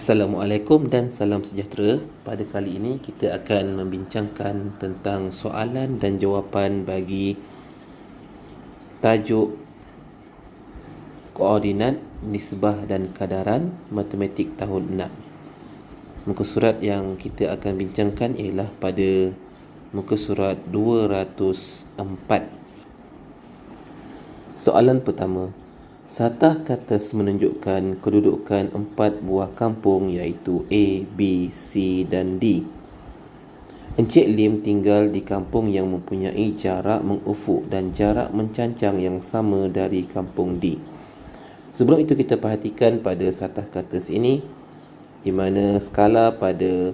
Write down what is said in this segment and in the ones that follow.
Assalamualaikum dan salam sejahtera. Pada kali ini kita akan membincangkan tentang soalan dan jawapan bagi tajuk koordinat, nisbah dan kadaran matematik tahun 6. Muka surat yang kita akan bincangkan ialah pada muka surat 204. Soalan pertama. Satah katas menunjukkan kedudukan 4 buah kampung iaitu A, B, C dan D. Encik Lim tinggal di kampung yang mempunyai jarak mengufuk dan jarak mencancang yang sama dari kampung D. Sebelum itu kita perhatikan pada satah katas ini, di mana skala pada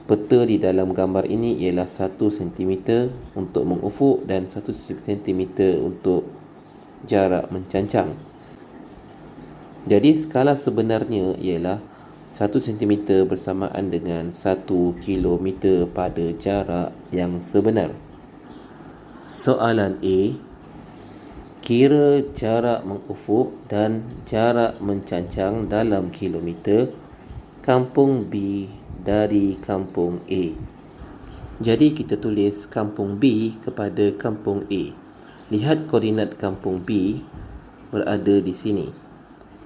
peta di dalam gambar ini ialah 1 cm untuk mengufuk dan 1 cm untuk jarak mencancang. Jadi skala sebenarnya ialah 1 cm bersamaan dengan 1 km pada jarak yang sebenar. Soalan A. Kira jarak mengufuk dan jarak mencancang dalam kilometer kampung B dari kampung A. Jadi kita tulis kampung B kepada kampung A. Lihat koordinat kampung B berada di sini,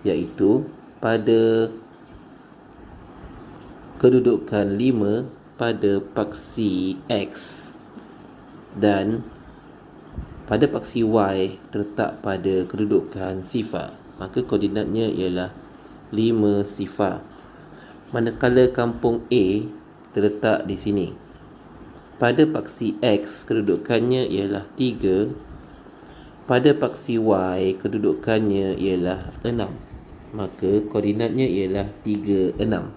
iaitu pada kedudukan 5 pada paksi X dan pada paksi Y terletak pada kedudukan sifar. Maka koordinatnya ialah 5 sifar. Manakala kampung A terletak di sini, pada paksi X kedudukannya ialah 3, pada paksi Y kedudukannya ialah 6. Maka koordinatnya ialah 3, 6.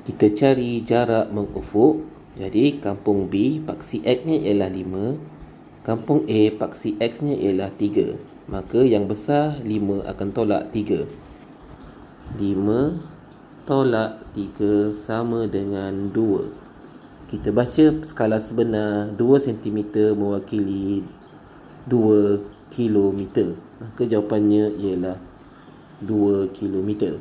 Kita cari jarak mengufuk. Jadi kampung B paksi X-nya ialah 5, kampung A paksi X-nya ialah 3. Maka yang besar 5 akan tolak 3. 5 tolak 3 sama dengan 2. Kita baca skala sebenar 2 cm mewakili 2 km. Maka jawapannya ialah 2 km.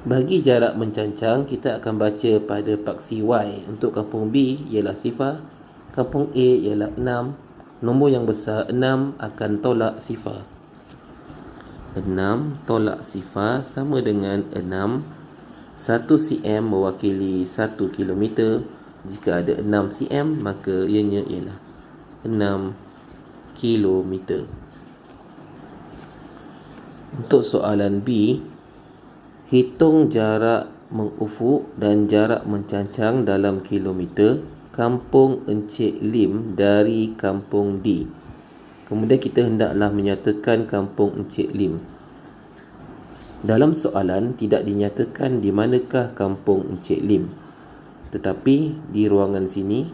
Bagi jarak mencancang, kita akan baca pada paksi Y. Untuk kampung B ialah sifar, kampung A ialah 6. Nombor yang besar 6 akan tolak sifar. 6 tolak sifar sama dengan 6. 1 cm mewakili 1 km. Jika ada 6 cm, maka ianya ialah 6 km. Untuk soalan B, hitung jarak mengufuk dan jarak mencancang dalam kilometer kampung Encik Lim dari kampung D. Kemudian kita hendaklah menyatakan kampung Encik Lim. Dalam soalan tidak dinyatakan di manakah kampung Encik Lim, tetapi di ruangan sini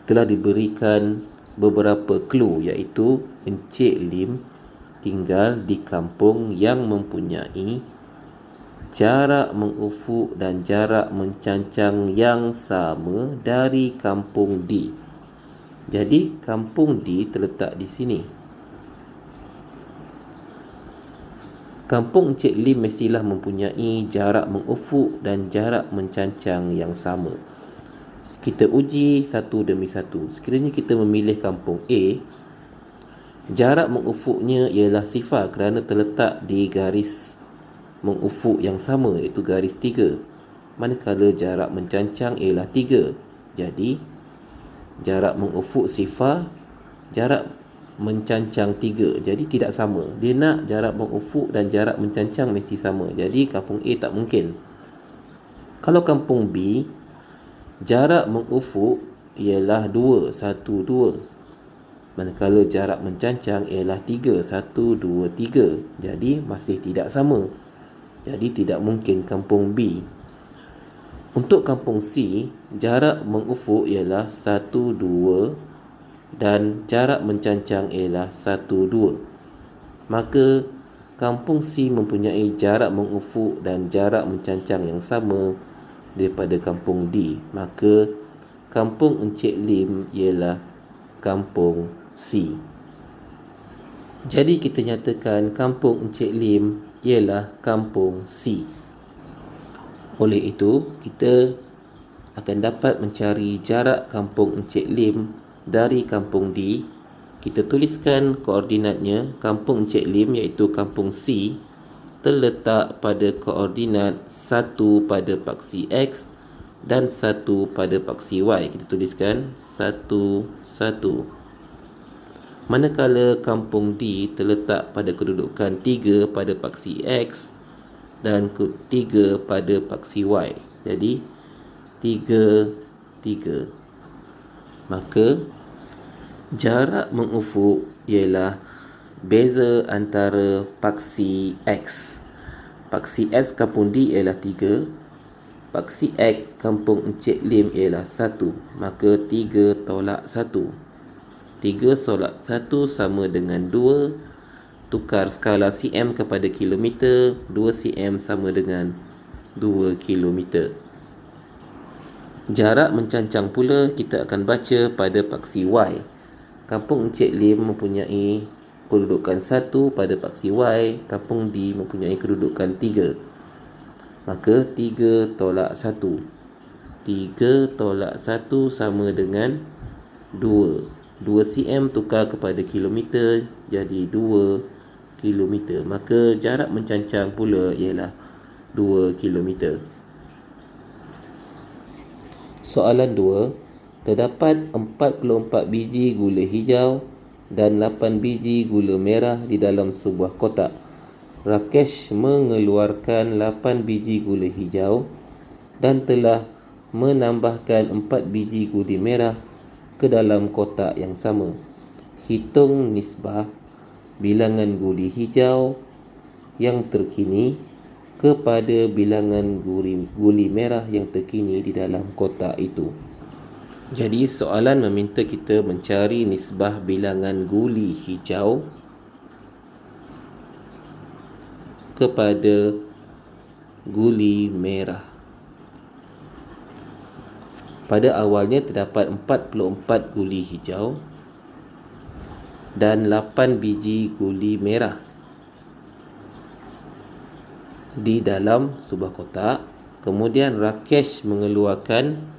telah diberikan beberapa clue, iaitu Encik Lim tinggal di kampung yang mempunyai jarak mengufuk dan jarak mencancang yang sama dari kampung D. Jadi kampung D terletak di sini. Kampung Encik Lim mestilah mempunyai jarak mengufuk dan jarak mencancang yang sama. Kita uji satu demi satu. Sekiranya kita memilih kampung A, jarak mengufuknya ialah sifar kerana terletak di garis mengufuk yang sama, iaitu garis 3. Manakala jarak mencancang ialah 3. Jadi jarak mengufuk sifar, jarak mencancang 3. Jadi tidak sama. Dia nak jarak mengufuk dan jarak mencancang mesti sama. Jadi kampung A tak mungkin. Kalau kampung B, jarak mengufuk ialah 2, 1, 2. Manakala jarak mencancang ialah 3, 1, 2, 3. Jadi masih tidak sama. Jadi tidak mungkin kampung B. Untuk kampung C, jarak mengufuk ialah 1, 2 dan jarak mencancang ialah 1, 2. Maka kampung C mempunyai jarak mengufuk dan jarak mencancang yang sama daripada kampung D. Maka kampung Encik Lim ialah kampung C. Jadi kita nyatakan kampung Encik Lim ialah kampung C. Oleh itu, kita akan dapat mencari jarak kampung Encik Lim dari kampung D. Kita tuliskan koordinatnya. Kampung Encik Lim iaitu kampung C terletak pada koordinat 1 pada paksi X dan 1 pada paksi Y. Kita tuliskan 1, 1. Manakala kampung D terletak pada kedudukan 3 pada paksi X dan 3 pada paksi Y. Jadi 3, 3. Maka jarak mengufuk ialah beza antara paksi X. Paksi X kampung D ialah 3. Paksi X kampung Encik Lim ialah 1. Maka 3 tolak 1. 3 tolak 1 sama dengan 2. Tukar skala cm kepada kilometer. 2 cm sama dengan 2 kilometer. Jarak mencancang pula kita akan baca pada paksi Y. Kampung Encik Lim mempunyai kedudukan 1 pada paksi Y. Kampung D mempunyai kedudukan 3. Maka 3 tolak 1. 3 tolak 1 sama dengan 2. 2 cm tukar kepada kilometer jadi 2 kilometer. Maka jarak mencancang pula ialah 2 kilometer. Soalan 2. Terdapat 44 biji gula hijau dan 8 biji gula merah di dalam sebuah kotak. Rakesh mengeluarkan 8 biji gula hijau dan telah menambahkan 4 biji gula merah ke dalam kotak yang sama. Hitung nisbah bilangan gula hijau yang terkini kepada bilangan gula merah yang terkini di dalam kotak itu. Jadi soalan meminta kita mencari nisbah bilangan guli hijau kepada guli merah. Pada awalnya terdapat 44 guli hijau dan 8 biji guli merah di dalam sebuah kotak. Kemudian Rakesh mengeluarkan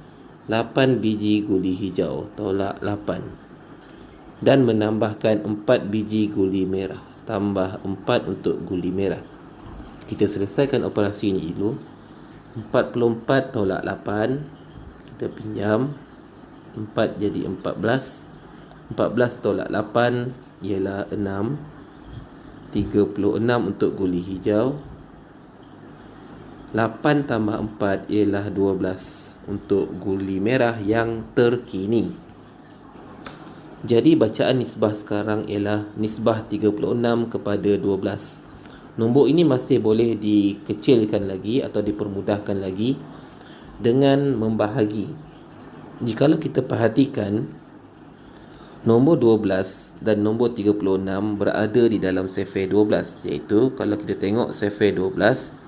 8 biji guli hijau, tolak 8, dan menambahkan 4 biji guli merah, tambah 4 untuk guli merah. Kita selesaikan operasi ini dulu. 44 tolak 8, kita pinjam 4 jadi 14. 14 tolak 8 ialah 6. 36 untuk guli hijau. 8 tambah 4 ialah 12 untuk guli merah yang terkini. Jadi bacaan nisbah sekarang ialah nisbah 36 kepada 12. Nombor ini masih boleh dikecilkan lagi atau dipermudahkan lagi dengan membahagi. Jikalau kita perhatikan, nombor 12 dan nombor 36 berada di dalam sefer 12, iaitu kalau kita tengok sefer 12,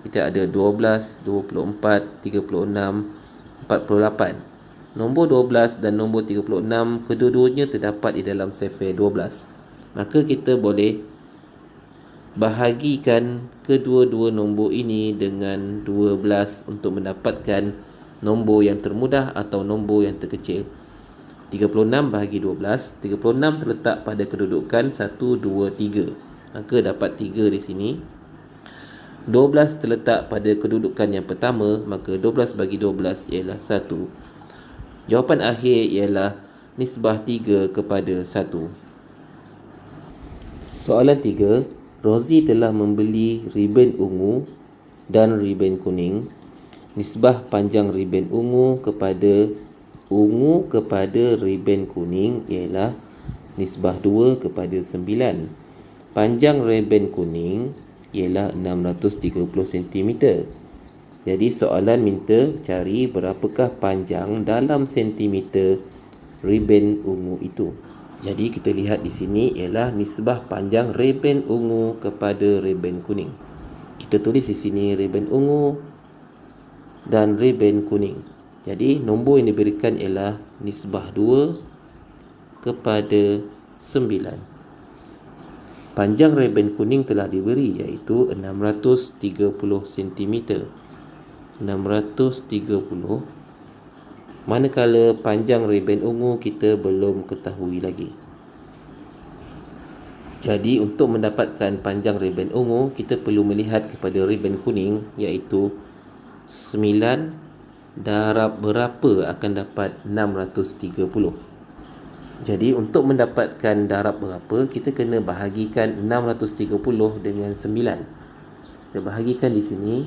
kita ada 12, 24, 36, 48. Nombor 12 dan nombor 36 kedua-duanya terdapat di dalam sefer 12. Maka kita boleh bahagikan kedua-dua nombor ini dengan 12 untuk mendapatkan nombor yang termudah atau nombor yang terkecil. 36 bahagi 12. 36 terletak pada kedudukan 1, 2, 3. Maka dapat 3 di sini. 12 terletak pada kedudukan yang pertama, maka 12 bagi 12 ialah 1. Jawapan akhir ialah nisbah 3 kepada 1. Soalan 3. Rozi telah membeli riben ungu dan riben kuning. Nisbah panjang riben ungu kepada riben kuning ialah nisbah 2 kepada 9. Panjang riben kuning ialah 630 cm. Jadi soalan minta cari berapakah panjang dalam sentimeter riben ungu itu. Jadi kita lihat di sini ialah nisbah panjang riben ungu kepada riben kuning. Kita tulis di sini riben ungu dan riben kuning. Jadi nombor yang diberikan ialah nisbah 2 kepada 9. Panjang reben kuning telah diberi iaitu 630 cm. 630. Manakala panjang reben ungu kita belum ketahui lagi. Jadi untuk mendapatkan panjang reben ungu, kita perlu melihat kepada reben kuning iaitu 9 darab berapa akan dapat 630. Jadi untuk mendapatkan darab berapa, kita kena bahagikan 630 dengan 9. Kita bahagikan di sini.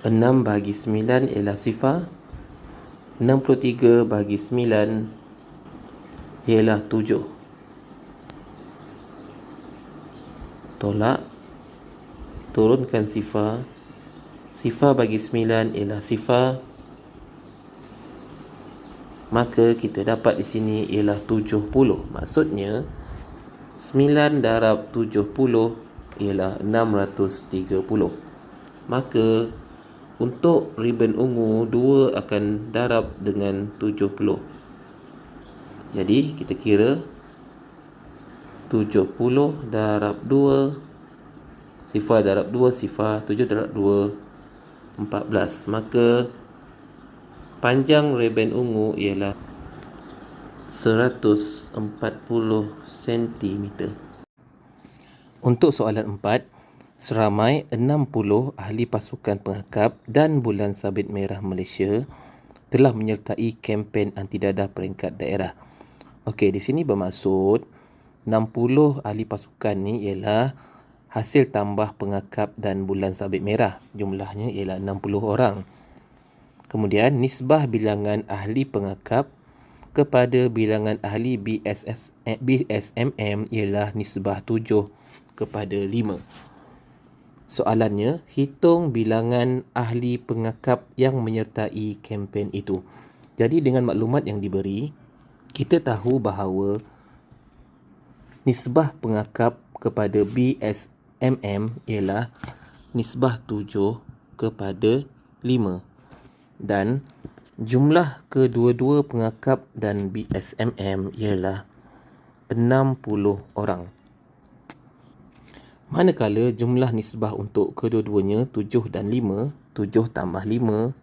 6 bahagi 9 ialah sifar. 63 bahagi 9 ialah 7. Tolak. Turunkan sifar. Sifar bagi 9 ialah sifar. Maka kita dapat di sini ialah 70. Maksudnya 9 darab 70 ialah 630. Maka untuk ribbon ungu 2 akan darab dengan 70. Jadi kita kira 70 darab 2, sifar darab 2 sifar, 7 darab 2 14. Maka panjang ribbon ungu ialah 140 cm. Untuk soalan 4, seramai 60 ahli pasukan pengakap dan Bulan Sabit Merah Malaysia telah menyertai kempen anti dadah peringkat daerah. Okey, di sini bermaksud 60 ahli pasukan ni ialah hasil tambah pengakap dan Bulan Sabit Merah. Jumlahnya ialah 60 orang. Kemudian nisbah bilangan ahli pengakap kepada bilangan ahli BSMM ialah nisbah 7 kepada 5. Soalannya, hitung bilangan ahli pengakap yang menyertai kempen itu. Jadi dengan maklumat yang diberi, kita tahu bahawa nisbah pengakap kepada BSMM ialah nisbah 7 kepada 5. Dan jumlah kedua-dua pengakap dan BSMM ialah 60 orang. Manakala jumlah nisbah untuk kedua-duanya 7 dan 5, 7 tambah 5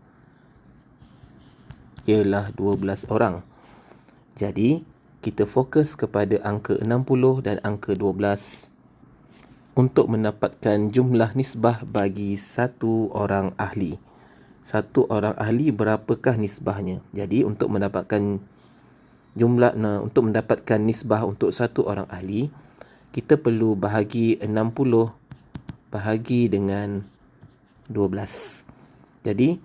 ialah 12 orang. Jadi, kita fokus kepada angka 60 dan angka 12 untuk mendapatkan jumlah nisbah bagi satu orang ahli. Satu orang ahli berapakah nisbahnya? Jadi, untuk mendapatkan nisbah untuk satu orang ahli, kita perlu bahagi 60 bahagi dengan 12. Jadi,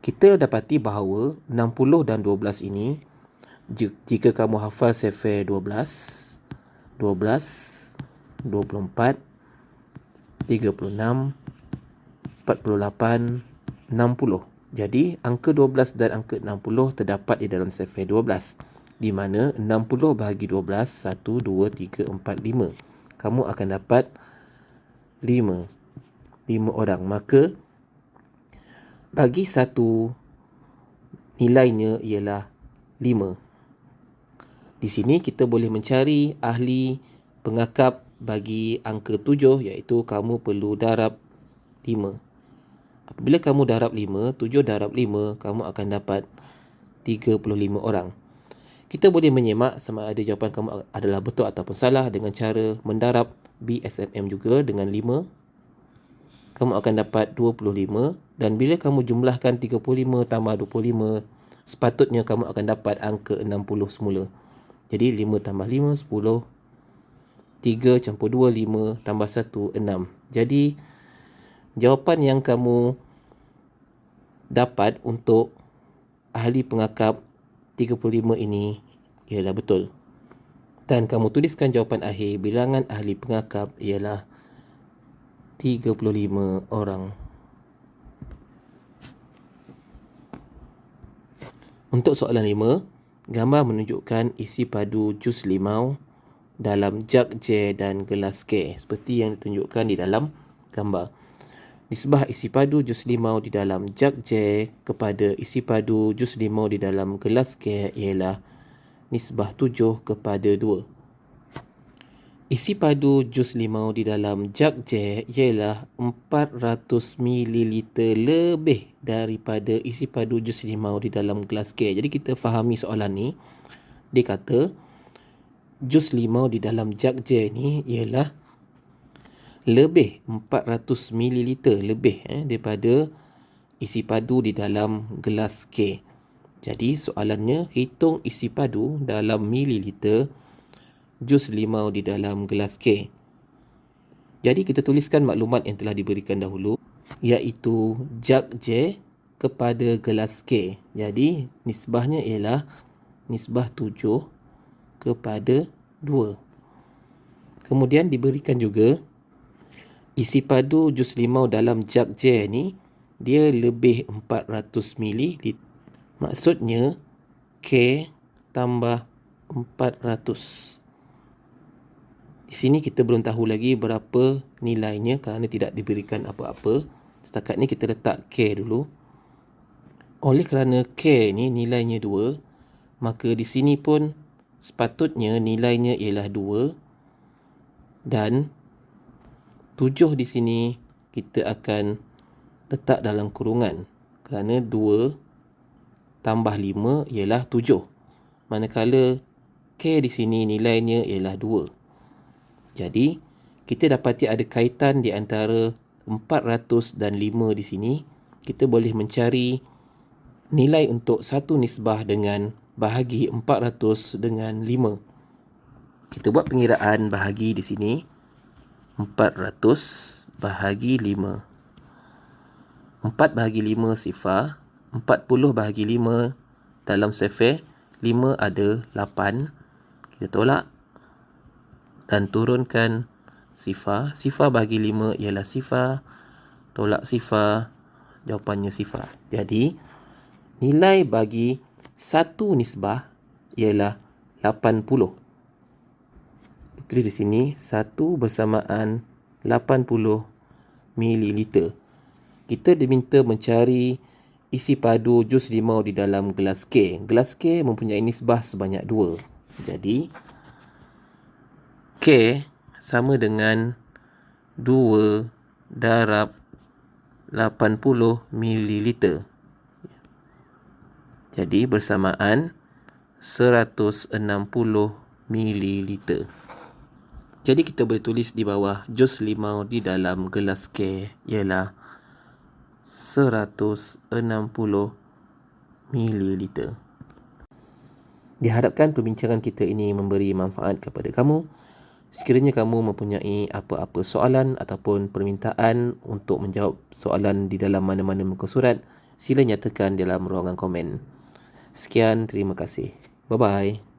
kita dapati bahawa 60 dan 12 ini, jika kamu hafal sefer 12, 24, 36, 48, 60. Jadi, angka 12 dan angka 60 terdapat di dalam sefer 12. Di mana 60 bahagi 12, 1, 2, 3, 4, 5. Kamu akan dapat 5 orang. Maka, bagi satu nilainya ialah 5. Di sini kita boleh mencari ahli pengakap bagi angka 7, iaitu kamu perlu darab 5. Apabila kamu darab 5, 7 darab 5, kamu akan dapat 35 orang. Kita boleh menyemak sama ada jawapan kamu adalah betul ataupun salah dengan cara mendarab BSMM juga dengan 5. Kamu akan dapat 25. Dan bila kamu jumlahkan 35 tambah 25, sepatutnya kamu akan dapat angka 60 semula. Jadi 5 tambah 5, 10. 3 campur 2, 5. Tambah 1, 6. Jadi, jawapan yang kamu dapat untuk ahli pengakap 35 ini ialah betul. Dan kamu tuliskan jawapan akhir, bilangan ahli pengakap ialah 35 orang. Untuk soalan 5, gambar menunjukkan isi padu jus limau dalam jug jar dan gelas care seperti yang ditunjukkan di dalam gambar. Nisbah isi padu jus limau di dalam jug jar kepada isi padu jus limau di dalam gelas care ialah nisbah 7 kepada 2. Isi padu jus limau di dalam jug Jack ialah 400 ml lebih daripada isi padu jus limau di dalam gelas K. Jadi kita fahami soalan ni. Dia kata jus limau di dalam jug Jack ni ialah lebih 400 ml lebih daripada isi padu di dalam gelas K. Jadi soalannya, hitung isi padu dalam mililiter jus limau di dalam gelas K. Jadi kita tuliskan maklumat yang telah diberikan dahulu, iaitu jug J kepada gelas K. Jadi nisbahnya ialah nisbah 7 kepada 2. Kemudian diberikan juga isi padu jus limau dalam jug J ni dia lebih 400 ml. Maksudnya K tambah 400. Di sini kita belum tahu lagi berapa nilainya kerana tidak diberikan apa-apa. Setakat ni kita letak K dulu. Oleh kerana K ni nilainya 2, maka di sini pun sepatutnya nilainya ialah 2 dan 7 di sini kita akan letak dalam kurungan kerana 2 tambah 5 ialah 7. Manakala K di sini nilainya ialah 2. Jadi, kita dapati ada kaitan di antara 400 dan 5 di sini. Kita boleh mencari nilai untuk satu nisbah dengan bahagi 400 dengan 5. Kita buat pengiraan bahagi di sini. 400 bahagi 5. 4 bahagi 5 sifar. 40 bahagi 5 dalam sifar. 5 ada 8. Kita tolak dan turunkan sifar. Sifar bagi 5 ialah sifar. Tolak sifar, jawapannya sifar. Jadi, nilai bagi satu nisbah ialah 80. Tulis di sini, 1 bersamaan 80 ml. Kita diminta mencari isi padu jus limau di dalam gelas K. Gelas K mempunyai nisbah sebanyak 2. Jadi, K sama dengan 2 darab 80 ml. Jadi bersamaan 160 ml. Jadi kita boleh tulis di bawah jus limau di dalam gelas K ialah 160 ml. Diharapkan perbincangan kita ini memberi manfaat kepada kamu. Sekiranya kamu mempunyai apa-apa soalan ataupun permintaan untuk menjawab soalan di dalam mana-mana muka surat, sila nyatakan dalam ruangan komen. Sekian, terima kasih. Bye-bye.